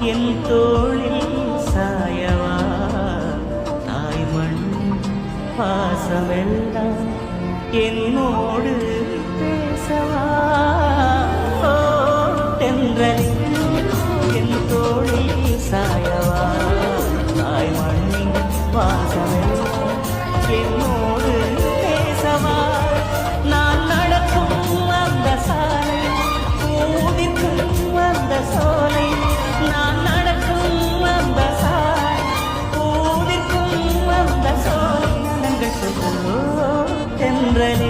என் தோளில் சாயவா தாய்மண் பாசமெல்லாம் என்னோடு பேசவா ஓ தென்றல் என் தோளில் சாயவா தாய்மண்ணின் பாசமெல்லாம் என்னோடு பேசவா நான் நடக்கும் அந்த சாலை பூவிற்கும் அந்த சோலை நான் நடக்கும் அந்த சாலை பூவிற்கும் அந்த சோலை நலங்கள் தென்றலே